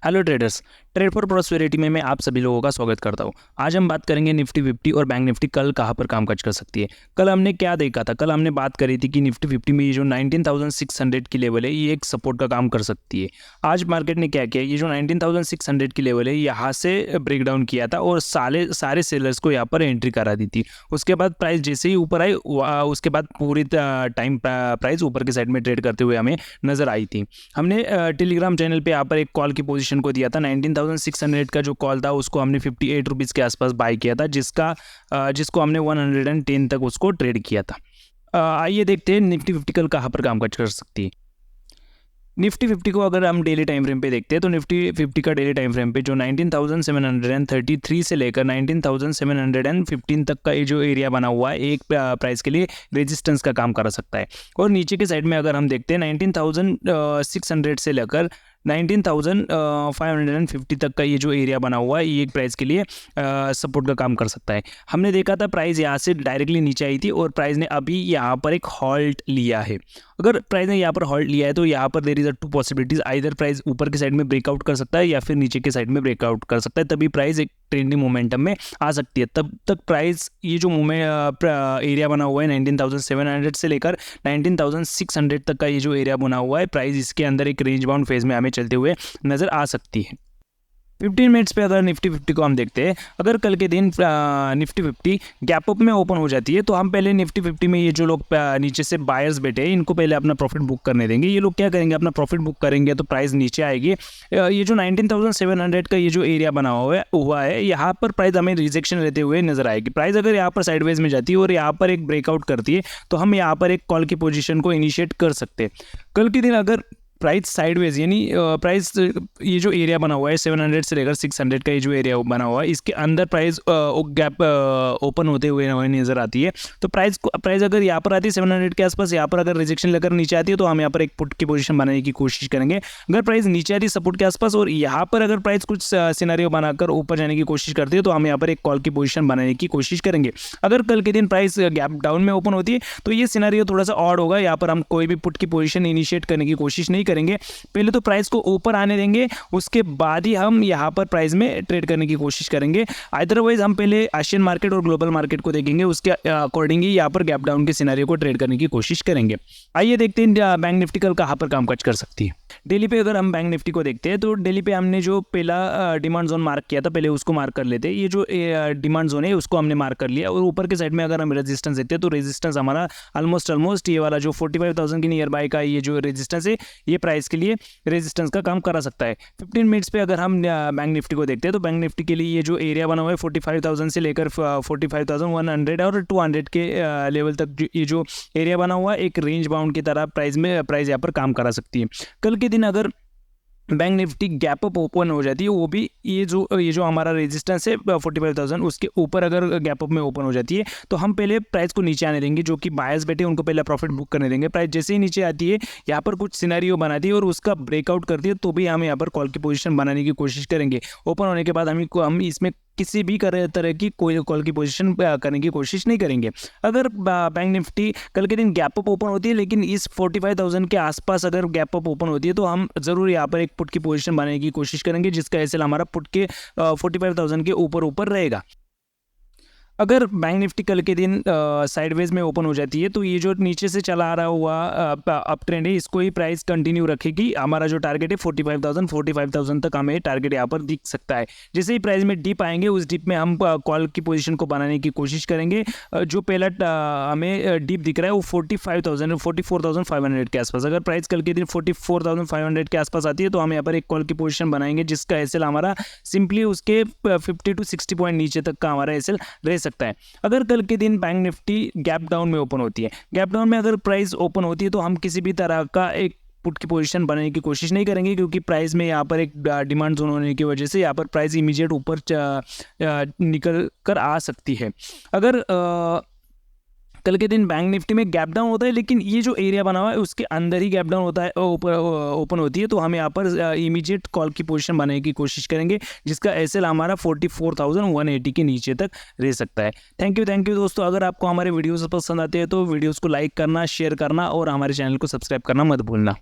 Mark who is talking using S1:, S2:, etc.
S1: Hello traders. Trade for prosperity में मैं आप सभी लोगों का स्वागत करता हूं। आज हम बात करेंगे निफ्टी 50 और बैंक निफ्टी कल कहां पर कामकाज कर सकती है। कल हमने क्या देखा था? कल हमने बात करी थी कि निफ्टी 50 में ये जो 19,600 की लेवल है ये एक सपोर्ट का काम कर सकती है। आज मार्केट ने क्या किया, ये जो 19,600 की लेवल है यहाँ से ब्रेक डाउन किया था और सारे सेलर्स को यहाँ पर एंट्री करा दी थी। उसके बाद प्राइस जैसे ही ऊपर आई उसके बाद पूरी टाइम प्राइस ऊपर के साइड में ट्रेड करते हुए हमें नजर आई थी। हमने टेलीग्राम चैनल पे यहाँ पर एक कॉल की पोजीशन को दिया था। 19,600 का जो कॉल था उसको हमने 58 रुपीज़ के आसपास बाय किया था, जिसको हमने 110 तक उसको ट्रेड किया था। आइए देखते हैं निफ्टी 50 कल कहाँ पर कामकाज कर सकती है। निफ्टी 50 को अगर हम डेली टाइम फ्रेम पे देखते हैं तो निफ्टी 50 का डेली टाइम फ्रेम पे जो 19,733 से लेकर 19,715 तक का ये जो एरिया बना हुआ है एक प्राइस के लिए रेजिस्टेंस का काम कर सकता है। और नीचे के साइड में अगर हम देखते हैं 19,600 से लेकर 19,550 तक का ये जो एरिया बना हुआ है ये एक प्राइस के लिए सपोर्ट का काम कर सकता है। हमने देखा था प्राइस यहाँ से डायरेक्टली नीचे आई थी और प्राइस ने अभी यहाँ पर एक हॉल्ट लिया है। अगर प्राइस ने यहाँ पर हॉल्ट लिया है तो यहाँ पर there is a two possibilities, either price ऊपर की साइड में ब्रेकआउट कर सकता है या फिर नीचे की साइड में ब्रेकआउट कर सकता है, तभी प्राइस एक ट्रेंडिंग मोमेंटम में आ सकती है। तब तक प्राइस ये जो एरिया बना हुआ है 19,700 से लेकर 19,600 तक का ये जो एरिया बना हुआ है प्राइस इसके अंदर एक रेंज बाउंड फेज में हमें चलते हुए नजर आ सकती है। 15 मिनट्स पे अगर निफ्टी 50 को हम देखते हैं, अगर कल के दिन निफ्टी 50 गैप अप में ओपन हो जाती है तो हम पहले निफ्टी 50 में ये जो लोग नीचे से बायर्स बैठे हैं इनको पहले अपना प्रॉफिट बुक करने देंगे। ये लोग क्या करेंगे, अपना प्रॉफिट बुक करेंगे तो प्राइस नीचे आएगी। ये जो 19,700 का ये जो एरिया बना हुआ है यहाँ पर प्राइस हमें रिजेक्शन लेते हुए नजर आएगी। प्राइस अगर यहाँ पर साइडवेज में जाती है और यहाँ पर एक ब्रेकआउट करती है तो हम यहाँ पर एक कॉल की पोजिशन को इनिशिएट कर सकते हैं। कल के दिन अगर प्राइस साइडवेज यानी प्राइस ये जो एरिया बना हुआ है 700 से लेकर 600 का ये जो एरिया बना हुआ है इसके अंदर प्राइस गैप ओपन होते हुए नजर आती है। तो प्राइस अगर यहाँ पर आती है 700 के आसपास, यहाँ पर अगर रिजेक्शन लेकर नीचे आती है तो हम यहाँ पर एक पुट की पोजीशन बनाने की कोशिश करेंगे। अगर प्राइस नीचे आती है सपोर्ट के आसपास और यहाँ पर अगर प्राइस कुछ सिनेरियो बनाकर ऊपर जाने की कोशिश करती है तो हम यहाँ पर एक कॉल की पोजीशन बनाने की कोशिश करेंगे। अगर कल के दिन प्राइस गैप डाउन में ओपन होती है तो ये सिनेरियो थोड़ा सा ऑड होगा, यहाँ पर हम कोई भी पुट की पोजीशन इनिशिएट करने की कोशिश नहीं करेंगे। पहले तो प्राइस को ऊपर आने देंगे, उसके बाद ही हम यहाँ पर प्राइस में ट्रेड करने की कोशिश करेंगे। अदरवाइज हम पहले एशियन मार्केट और ग्लोबल मार्केट को देखेंगे, उसके अकॉर्डिंग ही यहाँ पर गैप डाउन के सिनेरियो को ट्रेड करने की कोशिश करेंगे। आइए देखते हैं बैंक निफ्टी कल कहाँ पर कामकाज कर सकती है। डेली पे अगर हम बैंक निफ्टी को देखते हैं तो डेली पे हमने जो पहला डिमांड जोन मार्क किया था पहले उसको मार्क कर लेते हैं। ये जो डिमांड जोन है उसको हमने मार्क कर लिया और ऊपर के साइड में अगर हम रेजिस्टेंस देखते हैं तो रेजिस्टेंस हमारा ऑलमोस्ट ये वाला जो 45,000 की नियर बाय का ये जो रेजिस्टेंस है ये प्राइस के लिए रेजिस्टेंस का काम करा सकता है। 15 मिनट्स पे अगर हम बैंक निफ्टी को देखते हैं तो बैंक निफ्टी के लिए ये जो एरिया बना हुआ है 45,000 से लेकर 45,100 और 200 के लेवल तक ये जो एरिया बना हुआ है एक रेंज बाउंड की तरह प्राइस यहाँ पर काम करा सकती है। कल के दिन अगर bank Nifty gap up open हो जाती है, वो भी ये जो हमारा रेजिस्टेंस है 45,000 उसके ऊपर अगर गैप अप में ओपन हो जाती है तो हम पहले प्राइस को नीचे आने देंगे। जो कि बायर्स बैठे उनको पहले प्रॉफिट बुक करने देंगे। प्राइस जैसे ही नीचे आती है यहाँ पर कुछ सिनेरियो बनाती है और उसका ब्रेकआउट करती है तो भी हम यहाँ पर कॉल की पोजीशन बनाने की कोशिश करेंगे। ओपन होने के बाद हम इसमें किसी भी तरह की कोई कॉल की पोजीशन करने की कोशिश नहीं करेंगे। अगर बैंक निफ्टी कल के दिन गैप अप ओपन होती है लेकिन इस 45,000 के आसपास अगर गैप अप ओपन होती है तो हम जरूर यहाँ पर एक पुट की पोजीशन बनाने की कोशिश करेंगे जिसका एसएल हमारा पुट के 45,000 के ऊपर रहेगा। अगर बैंक निफ्टी कल के दिन साइडवेज में ओपन हो जाती है तो ये जो नीचे से चला आ रहा हुआ अप ट्रेंड है इसको ही प्राइस कंटिन्यू रखेगी। हमारा जो टारगेट है 45,000 तक हमें टारगेट यहाँ पर दिख सकता है। जैसे ही प्राइस में डिप आएंगे उस डिप में हम कॉल की पोजीशन को बनाने की कोशिश करेंगे। जो पहला हमें डिप दिख रहा है वो 44,500 के आसपास। अगर प्राइस कल के दिन 44,500 के आसपास आती है तो हम यहाँ पर एक कॉल की पोजीशन बनाएंगे जिसका एसएल हमारा सिंपली उसके 50 to 60 पॉइंट नीचे तक का हमारा एसएल रह सकता है। अगर कल के दिन बैंक निफ्टी गैप डाउन में ओपन होती है, गैप डाउन में अगर प्राइस ओपन होती है तो हम किसी भी तरह का एक पुट की पोजीशन बनाने की कोशिश नहीं करेंगे क्योंकि प्राइस में यहाँ पर एक डिमांड जोन होने की वजह से यहाँ पर प्राइस इमीडिएट ऊपर निकल कर आ सकती है। अगर कल के दिन बैंक निफ्टी में गैप डाउन होता है लेकिन ये जो एरिया बना हुआ है उसके अंदर ही गैप डाउन होता है ओपन होती है तो हम यहाँ पर इमीडिएट कॉल की पोजीशन बनाने की कोशिश करेंगे जिसका एसएल हमारा 44,180 के नीचे तक रह सकता है। थैंक यू दोस्तों। अगर आपको हमारे वीडियोस पसंद आते हैं तो वीडियोस को लाइक करना, शेयर करना और हमारे चैनल को सब्सक्राइब करना मत भूलना।